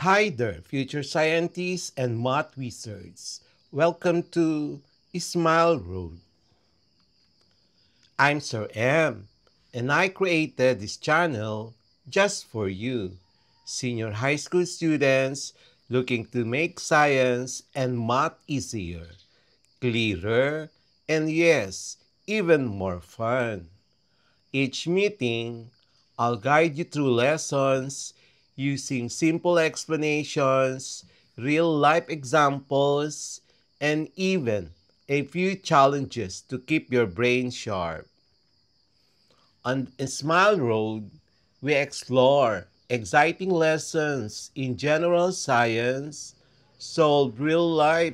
Hi there, future scientists and math wizards. Welcome to Smile Road. I'm Sir M, and I created this channel just for you, senior high school students looking to make science and math easier, clearer, and yes, even more fun. Each meeting, I'll guide you through lessons using simple explanations, real life examples, and even a few challenges to keep your brain sharp. On Smile Road, we explore exciting lessons in general science, solve real life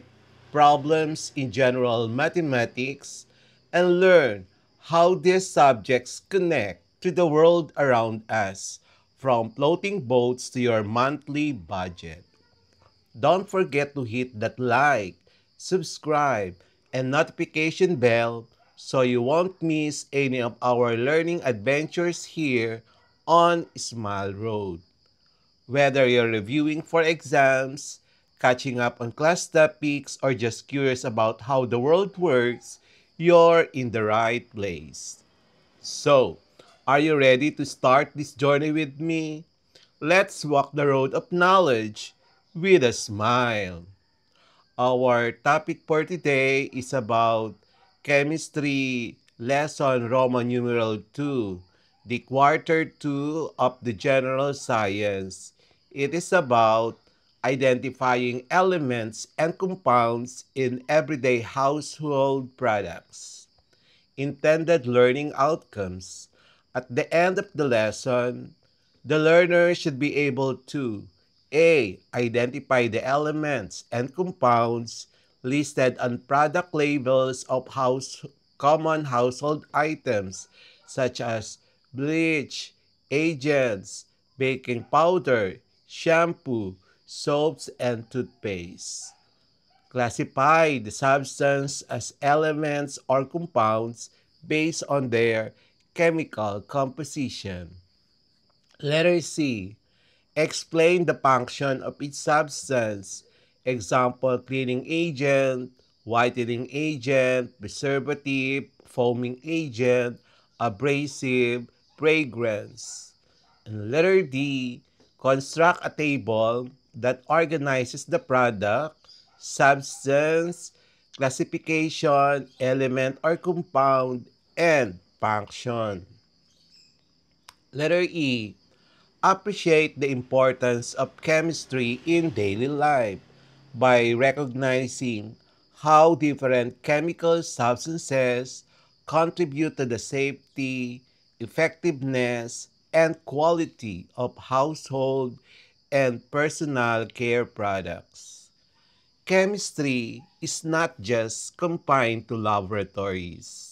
problems in general mathematics, and learn how these subjects connect to the world around us, from floating boats to your monthly budget. Don't forget to hit that like, subscribe, and notification bell so you won't miss any of our learning adventures here on Smile Road. Whether you're reviewing for exams, catching up on class topics, or just curious about how the world works, you're in the right place. So, are you ready to start this journey with me? Let's walk the road of knowledge with a smile. Our topic for today is about chemistry lesson Roman numeral 2, the quarter 2 of the general science. It is about identifying elements and compounds in everyday household products. Intended learning outcomes. At the end of the lesson, the learner should be able to A. Identify the elements and compounds listed on product labels of common household items such as bleach, agents, baking powder, shampoo, soaps, and toothpaste. Classify the substance as elements or compounds based on their chemical composition. Letter C. Explain the function of each substance. Example, cleaning agent, whitening agent, preservative, foaming agent, abrasive, fragrance. And letter D. Construct a table that organizes the product, substance, classification, element or compound, and function. Letter E. Appreciate the importance of chemistry in daily life by recognizing how different chemical substances contribute to the safety, effectiveness, and quality of household and personal care products. Chemistry is not just confined to laboratories.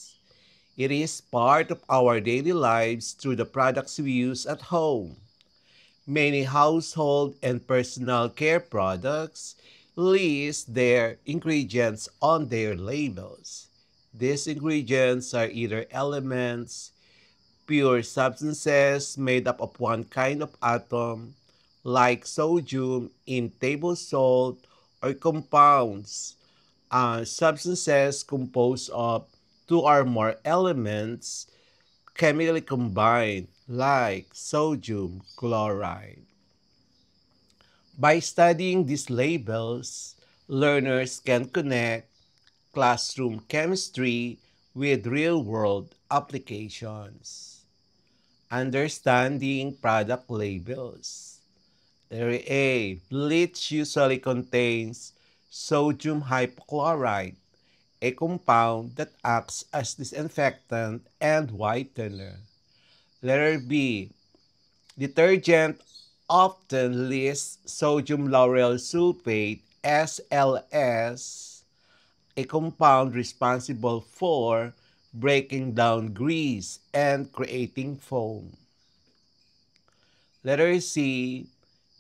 It is part of our daily lives through the products we use at home. Many household and personal care products list their ingredients on their labels. These ingredients are either elements, pure substances made up of one kind of atom, like sodium in table salt, or compounds, substances composed of two or more elements chemically combined, like sodium chloride. By studying these labels, learners can connect classroom chemistry with real world applications. Understanding product labels. Area A. Bleach usually contains sodium hypochlorite, a compound that acts as disinfectant and whitener. Letter B. Detergent often lists sodium lauryl sulfate SLS, a compound responsible for breaking down grease and creating foam. Letter C.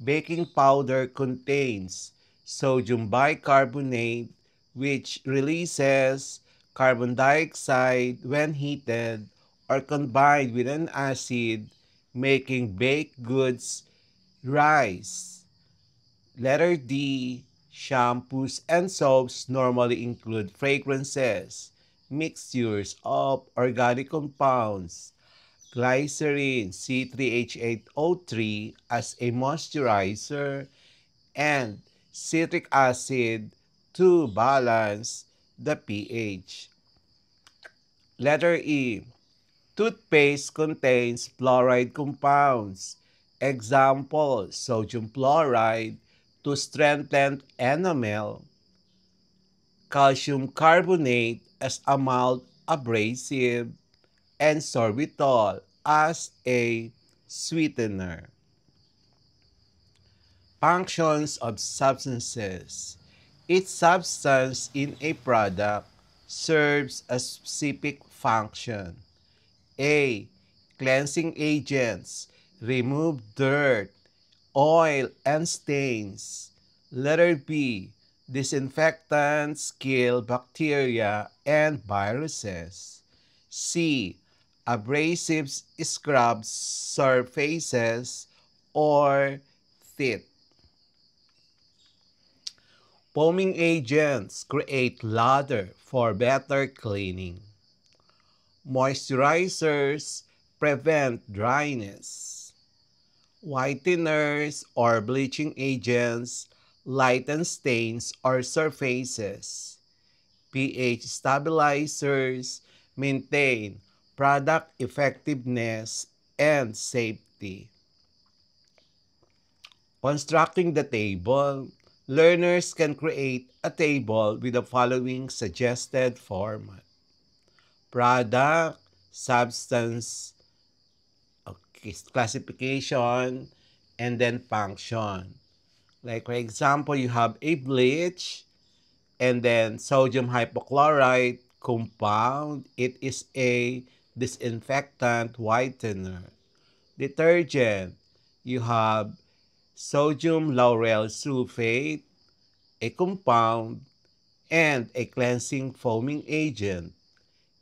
Baking powder contains sodium bicarbonate, which releases carbon dioxide when heated or combined with an acid, making baked goods rise. Letter D. Shampoos and soaps normally include fragrances, mixtures of organic compounds, glycerin C3H8O3 as a moisturizer, and citric acid to balance the pH. Letter E. Toothpaste contains fluoride compounds. Example, sodium fluoride to strengthen enamel, calcium carbonate as a mild abrasive, and sorbitol as a sweetener. Functions of substances. Each substance in a product serves a specific function. A. Cleansing agents. Remove dirt, oil, and stains. Letter B. Disinfectants kill bacteria and viruses. C. Abrasives scrub surfaces or teeth. Foaming agents create lather for better cleaning. Moisturizers prevent dryness. Whiteners or bleaching agents lighten stains or surfaces. pH stabilizers maintain product effectiveness and safety. Constructing the table, learners can create a table with the following suggested format: product, substance, okay, classification, and then function. Like for example, you have a bleach and then sodium hypochlorite compound. It is a disinfectant whitener. Detergent, you have sodium lauryl sulfate, a compound, and a cleansing foaming agent.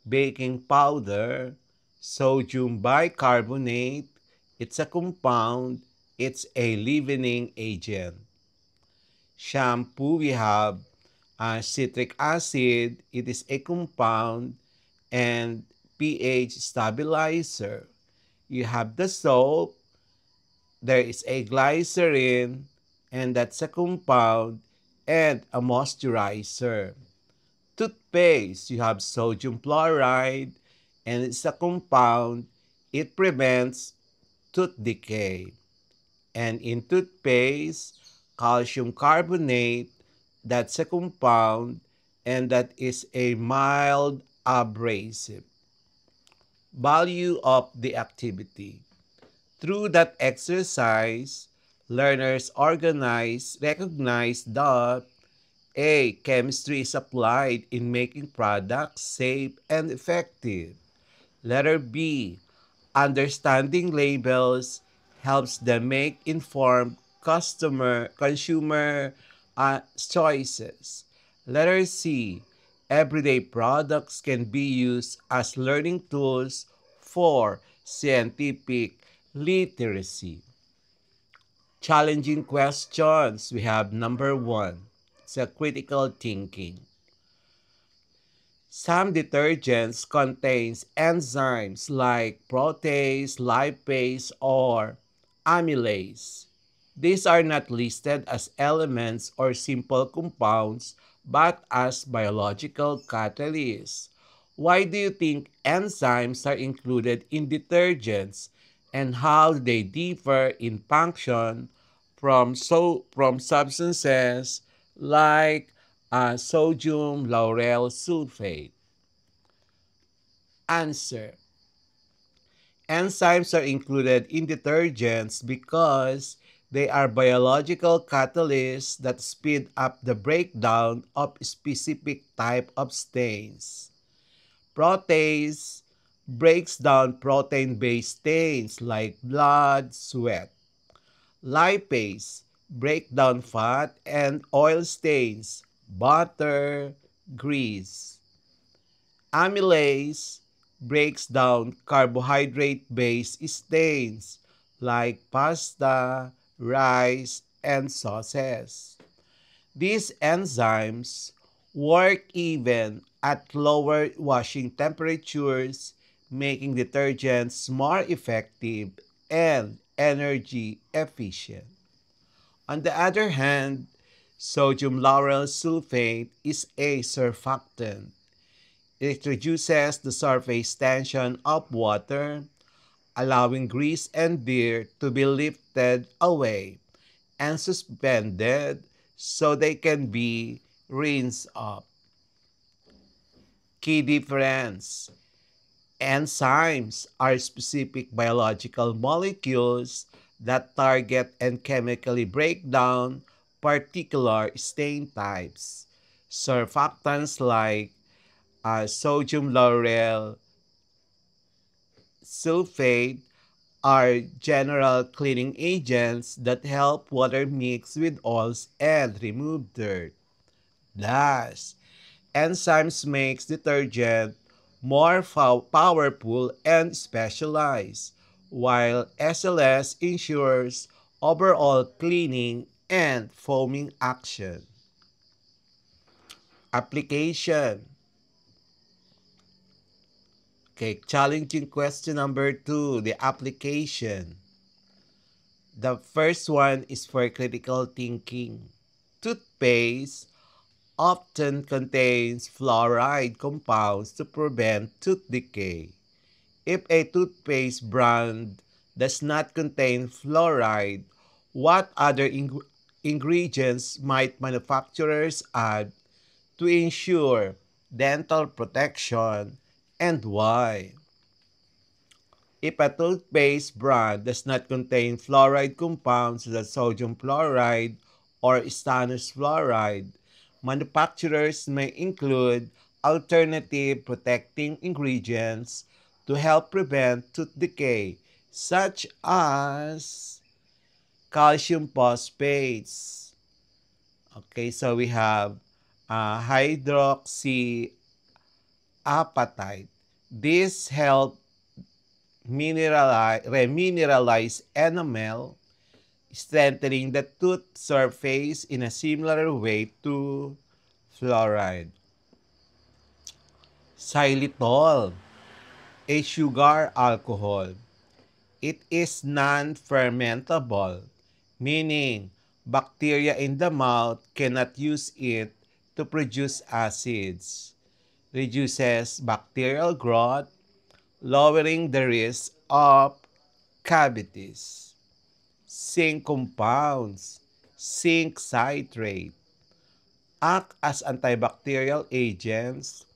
Baking powder, sodium bicarbonate, it's a compound, it's a leavening agent. Shampoo, we have citric acid, it is a compound, and pH stabilizer. You have the soap, there is a glycerin, and that's a compound, and a moisturizer. Toothpaste, you have sodium fluoride, and it's a compound. It prevents tooth decay. And in toothpaste, calcium carbonate, that's a compound, and that is a mild abrasive. Value of the activity. Through that exercise, learners recognize that A. Chemistry is applied in making products safe and effective. Letter B. Understanding labels helps them make informed consumer choices. Letter C. Everyday products can be used as learning tools for scientific literacy. Challenging questions. We have number one. It's a critical thinking. Some detergents contains enzymes like protease, lipase, or amylase. These are not listed as elements or simple compounds but as biological catalysts. Why do you think enzymes are included in detergents and how do they differ in function from substances like sodium lauryl sulfate? Answer. Enzymes are included in detergents because they are biological catalysts that speed up the breakdown of specific type of stains. Protease breaks down protein-based stains like blood, sweat. Lipase break down fat and oil stains, butter, grease. Amylase breaks down carbohydrate-based stains like pasta, rice, and sauces. These enzymes work even at lower washing temperatures, making detergents more effective and energy efficient. On the other hand, sodium lauryl sulfate is a surfactant. It reduces the surface tension of water, allowing grease and dirt to be lifted away and suspended so they can be rinsed off. Key difference: enzymes are specific biological molecules that target and chemically break down particular stain types. Surfactants like sodium lauryl sulfate are general cleaning agents that help water mix with oils and remove dirt. Thus, enzymes makes detergent more powerful and specialized, while SLS ensures overall cleaning and foaming action. Application. Okay, challenging question number 2, the application. The first one is for critical thinking. Toothpaste often contains fluoride compounds to prevent tooth decay. If a toothpaste brand does not contain fluoride, what other ingredients might manufacturers add to ensure dental protection, and why? If a toothpaste brand does not contain fluoride compounds such as sodium fluoride or stannous fluoride, manufacturers may include alternative protecting ingredients to help prevent tooth decay, such as calcium phosphates. Okay, so we have hydroxyapatite. This help remineralize enamel, strengthening the tooth surface in a similar way to fluoride. Xylitol, a sugar alcohol. It is non-fermentable, meaning bacteria in the mouth cannot use it to produce acids. Reduces bacterial growth, lowering the risk of cavities. Zinc compounds, zinc citrate, act as antibacterial agents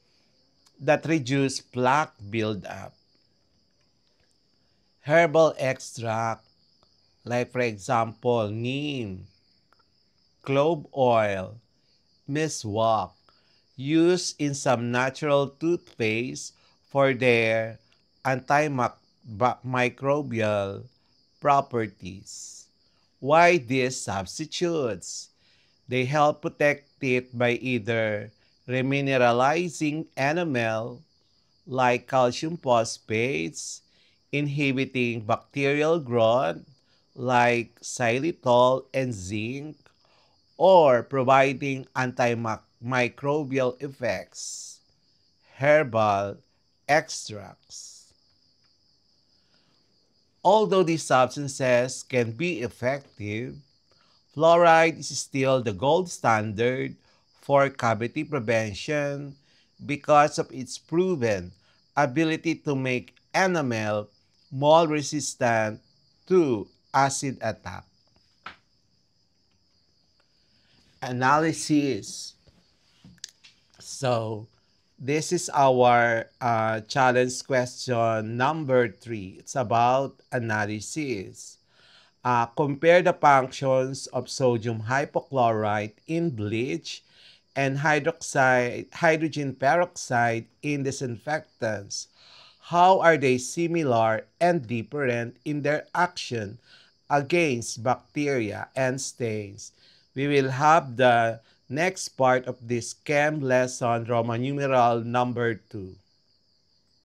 that reduce plaque buildup. Herbal extract, like for example, neem, clove oil, miswak, used in some natural toothpaste for their antimicrobial properties. Why these substitutes? They help protect it by either remineralizing enamel like calcium phosphates, inhibiting bacterial growth like xylitol and zinc, or providing antimicrobial effects, herbal extracts. Although these substances can be effective, fluoride is still the gold standard for cavity prevention because of its proven ability to make enamel more resistant to acid attack. Analysis. So, this is our challenge question number 3. It's about analysis. Compare the functions of sodium hypochlorite in bleach and hydrogen peroxide in disinfectants. How are they similar and different in their action against bacteria and stains? We will have the next part of this chem lesson, Roman numeral number 2.